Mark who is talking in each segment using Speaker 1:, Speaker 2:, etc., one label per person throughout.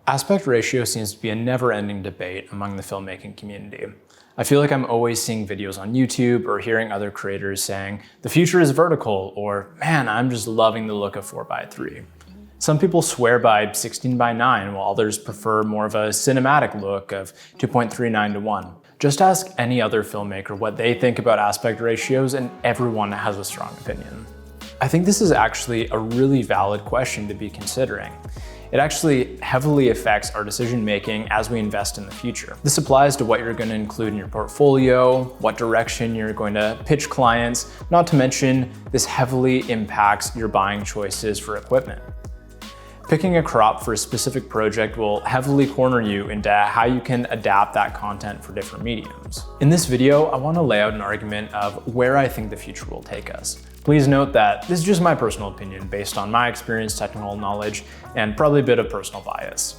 Speaker 1: Aspect ratio seems to be a never-ending debate among the filmmaking community. I feel like I'm always seeing videos on YouTube or hearing other creators saying, the future is vertical, or man, I'm just loving the look of 4:3. Some people swear by 16:9, while others prefer more of a cinematic look of 2.39:1. Just ask any other filmmaker what they think about aspect ratios and everyone has a strong opinion. I think this is actually a really valid question to be considering. It actually heavily affects our decision-making as we invest in the future. This applies to what you're going to include in your portfolio, what direction you're going to pitch clients, not to mention this heavily impacts your buying choices for equipment. Picking a crop for a specific project will heavily corner you into how you can adapt that content for different mediums. In this video, I want to lay out an argument of where I think the future will take us. Please note that this is just my personal opinion based on my experience, technical knowledge, and probably a bit of personal bias.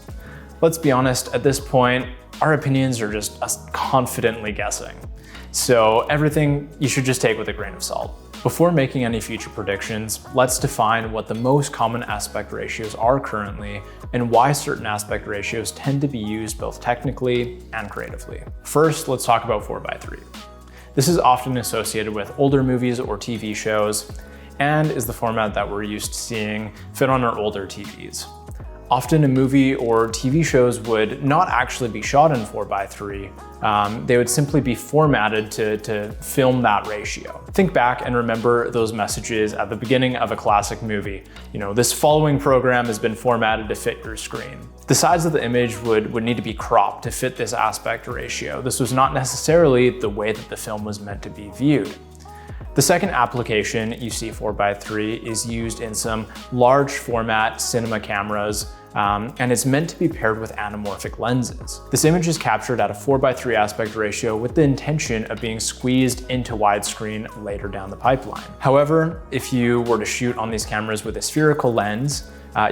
Speaker 1: Let's be honest, at this point, our opinions are just us confidently guessing. So everything you should just take with a grain of salt. Before making any future predictions, let's define what the most common aspect ratios are currently and why certain aspect ratios tend to be used both technically and creatively. First, let's talk about 4:3. This is often associated with older movies or TV shows and is the format that we're used to seeing fit on our older TVs. Often a movie or TV shows would not actually be shot in 4:3. They would simply be formatted to film that ratio. Think back and remember those messages at the beginning of a classic movie. This following program has been formatted to fit your screen. The size of the image would need to be cropped to fit this aspect ratio. This was not necessarily the way that the film was meant to be viewed. The second application you see 4:3 is used in some large format cinema cameras, and it's meant to be paired with anamorphic lenses. This image is captured at a 4:3 aspect ratio with the intention of being squeezed into widescreen later down the pipeline. However, if you were to shoot on these cameras with a spherical lens,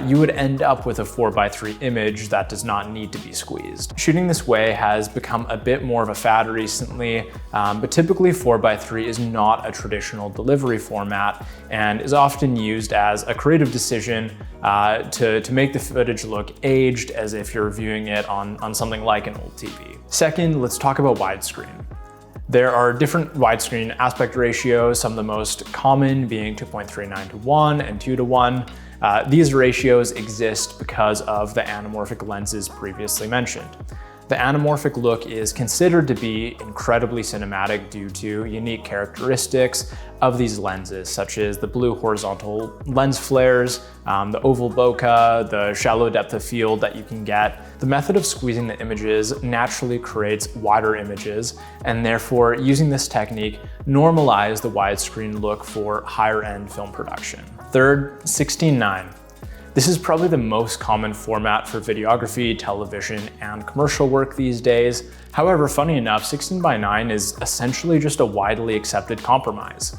Speaker 1: you would end up with a 4:3 image that does not need to be squeezed. Shooting this way has become a bit more of a fad recently, but typically 4:3 is not a traditional delivery format and is often used as a creative decision to make the footage look aged as if you're viewing it on something like an old TV. Second, let's talk about widescreen. There are different widescreen aspect ratios, some of the most common being 2.39:1 and 2:1. These ratios exist because of the anamorphic lenses previously mentioned. The anamorphic look is considered to be incredibly cinematic due to unique characteristics of these lenses, such as the blue horizontal lens flares, the oval bokeh, the shallow depth of field that you can get. The method of squeezing the images naturally creates wider images, and therefore using this technique normalize the widescreen look for higher end film production. Third, 16:9. This is probably the most common format for videography, television, and commercial work these days. However, funny enough, 16:9 is essentially just a widely accepted compromise.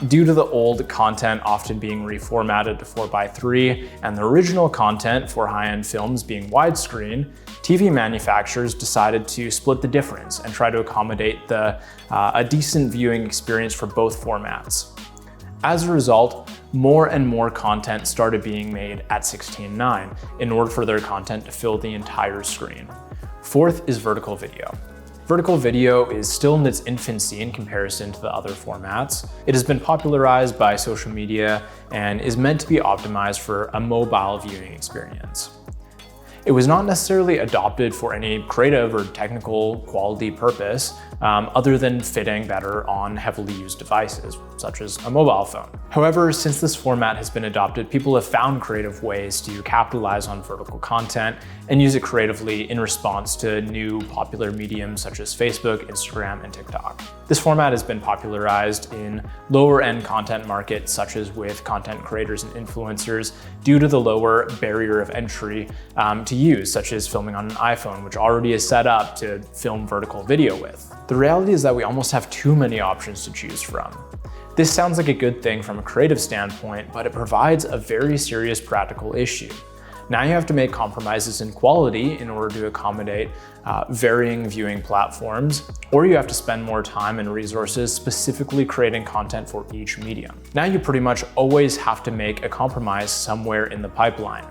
Speaker 1: Due to the old content often being reformatted to 4:3 and the original content for high-end films being widescreen, TV manufacturers decided to split the difference and try to accommodate a decent viewing experience for both formats. As a result, more and more content started being made at 16:9 in order for their content to fill the entire screen. Fourth is vertical video. Vertical video is still in its infancy in comparison to the other formats. It has been popularized by social media and is meant to be optimized for a mobile viewing experience. It was not necessarily adopted for any creative or technical quality purpose, other than fitting better on heavily used devices, such as a mobile phone. However, since this format has been adopted, people have found creative ways to capitalize on vertical content and use it creatively in response to new popular mediums such as Facebook, Instagram, and TikTok. This format has been popularized in lower end content markets, such as with content creators and influencers, due to the lower barrier of entry to use, such as filming on an iPhone, which already is set up to film vertical video with. The reality is that we almost have too many options to choose from. This sounds like a good thing from a creative standpoint, but it provides a very serious practical issue. Now you have to make compromises in quality in order to accommodate varying viewing platforms, or you have to spend more time and resources specifically creating content for each medium. Now you pretty much always have to make a compromise somewhere in the pipeline.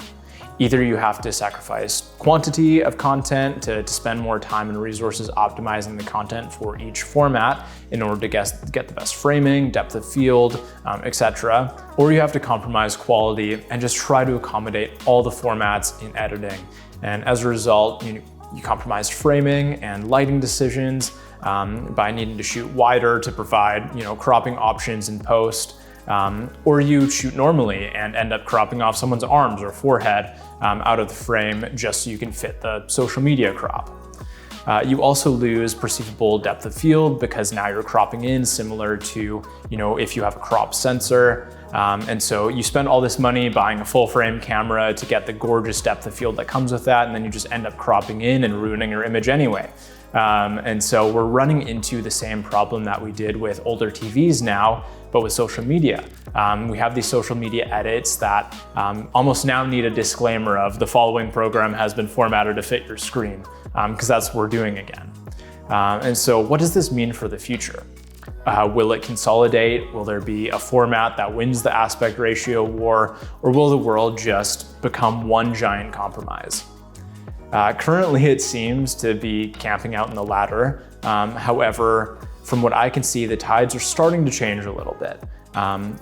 Speaker 1: Either you have to sacrifice quantity of content to spend more time and resources optimizing the content for each format in order to get the best framing, depth of field, etc. Or you have to compromise quality and just try to accommodate all the formats in editing. And as a result, you compromise framing and lighting decisions by needing to shoot wider to provide cropping options in post. Or you shoot normally and end up cropping off someone's arms or forehead out of the frame just so you can fit the social media crop. You also lose perceivable depth of field because now you're cropping in similar to, if you have a crop sensor. And so you spend all this money buying a full frame camera to get the gorgeous depth of field that comes with that, and then you just end up cropping in and ruining your image anyway. And so we're running into the same problem that we did with older TVs now, but with social media. We have these social media edits that almost now need a disclaimer of the following program has been formatted to fit your screen, because that's what we're doing again. And so what does this mean for the future? Will it consolidate? Will there be a format that wins the aspect ratio war? Or will the world just become one giant compromise? Currently, it seems to be camping out in the latter. However, from what I can see, the tides are starting to change a little bit.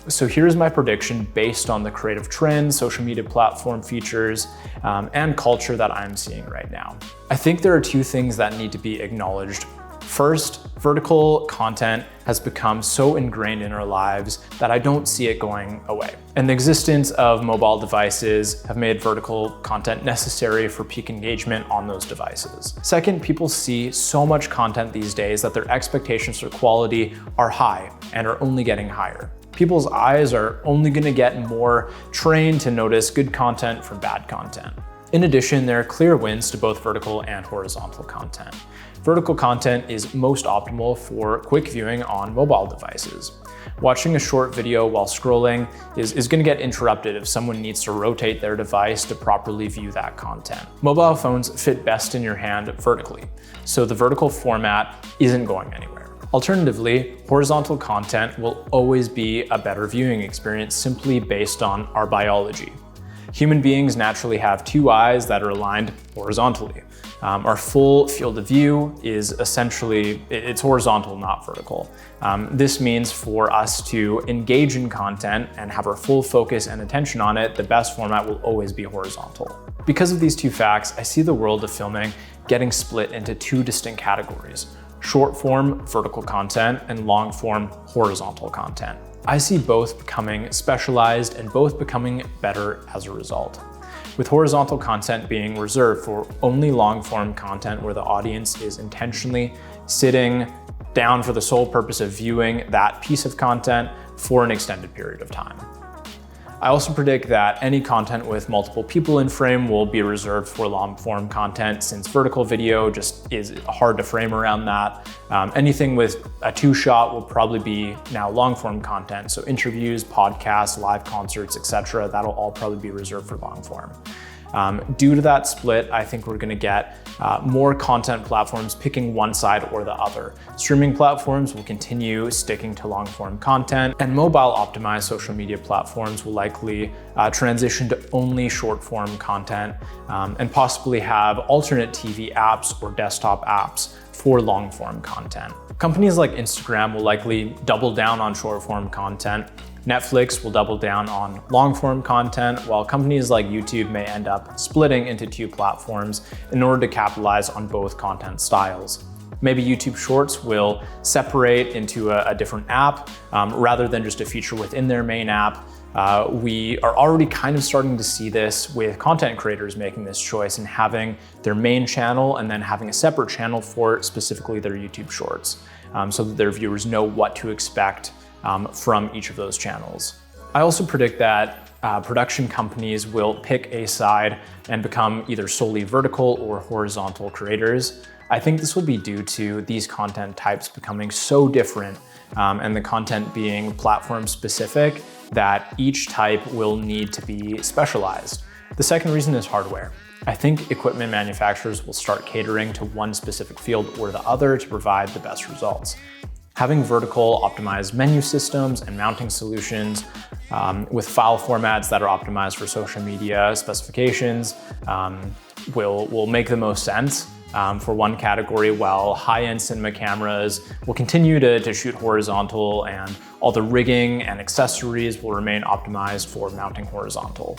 Speaker 1: So here's my prediction based on the creative trends, social media platform features, and culture that I'm seeing right now. I think there are two things that need to be acknowledged. First, vertical content has become so ingrained in our lives that I don't see it going away. And the existence of mobile devices have made vertical content necessary for peak engagement on those devices. Second, people see so much content these days that their expectations for quality are high and are only getting higher. People's eyes are only going to get more trained to notice good content from bad content. In addition, there are clear wins to both vertical and horizontal content. Vertical content is most optimal for quick viewing on mobile devices. Watching a short video while scrolling is going to get interrupted if someone needs to rotate their device to properly view that content. Mobile phones fit best in your hand vertically, so the vertical format isn't going anywhere. Alternatively, horizontal content will always be a better viewing experience simply based on our biology. Human beings naturally have two eyes that are aligned horizontally. Our full field of view is essentially, it's horizontal, not vertical. This means for us to engage in content and have our full focus and attention on it, the best format will always be horizontal. Because of these two facts, I see the world of filming getting split into two distinct categories: short form vertical content and long form horizontal content. I see both becoming specialized and both becoming better as a result, with horizontal content being reserved for only long-form content where the audience is intentionally sitting down for the sole purpose of viewing that piece of content for an extended period of time. I also predict that any content with multiple people in frame will be reserved for long-form content, since vertical video just is hard to frame around that. Anything with a two-shot will probably be now long-form content, so interviews, podcasts, live concerts, etc. That'll all probably be reserved for long-form. Due to that split, I think we're going to get more content platforms picking one side or the other. Streaming platforms will continue sticking to long-form content, and mobile-optimized social media platforms will likely transition to only short-form content and possibly have alternate TV apps or desktop apps for long-form content. Companies like Instagram will likely double down on short-form content. Netflix will double down on long-form content, while companies like YouTube may end up splitting into two platforms in order to capitalize on both content styles. Maybe YouTube Shorts will separate into a different app rather than just a feature within their main app. We are already kind of starting to see this with content creators making this choice and having their main channel and then having a separate channel for specifically their YouTube Shorts, so that their viewers know what to expect from each of those channels. I also predict that production companies will pick a side and become either solely vertical or horizontal creators. I think this will be due to these content types becoming so different and the content being platform specific that each type will need to be specialized. The second reason is hardware. I think equipment manufacturers will start catering to one specific field or the other to provide the best results. Having vertical optimized menu systems and mounting solutions with file formats that are optimized for social media specifications will make the most sense for one category, while high-end cinema cameras will continue to shoot horizontal, and all the rigging and accessories will remain optimized for mounting horizontal.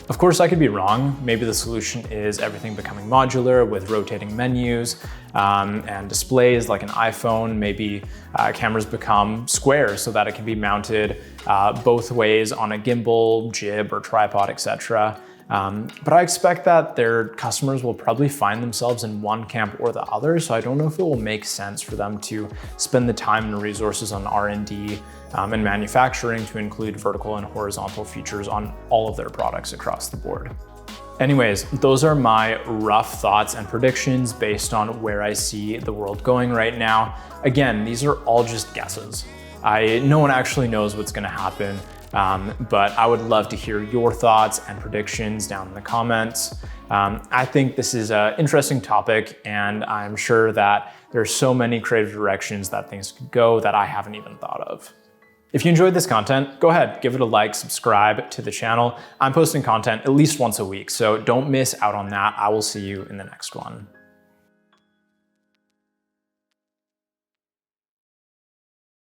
Speaker 1: Of course, I could be wrong. Maybe the solution is everything becoming modular with rotating menus and displays like an iPhone. Maybe cameras become square so that it can be mounted both ways on a gimbal, jib, or tripod, etc. But I expect that their customers will probably find themselves in one camp or the other, so I don't know if it will make sense for them to spend the time and resources on R&D and manufacturing to include vertical and horizontal features on all of their products across the board. Anyways, those are my rough thoughts and predictions based on where I see the world going right now. Again, these are all just guesses. No one actually knows what's going to happen. But I would love to hear your thoughts and predictions down in the comments. I think this is an interesting topic, and I'm sure that there's so many creative directions that things could go that I haven't even thought of. If you enjoyed this content, go ahead, give it a like, subscribe to the channel. I'm posting content at least once a week, so don't miss out on that. I will see you in the next one.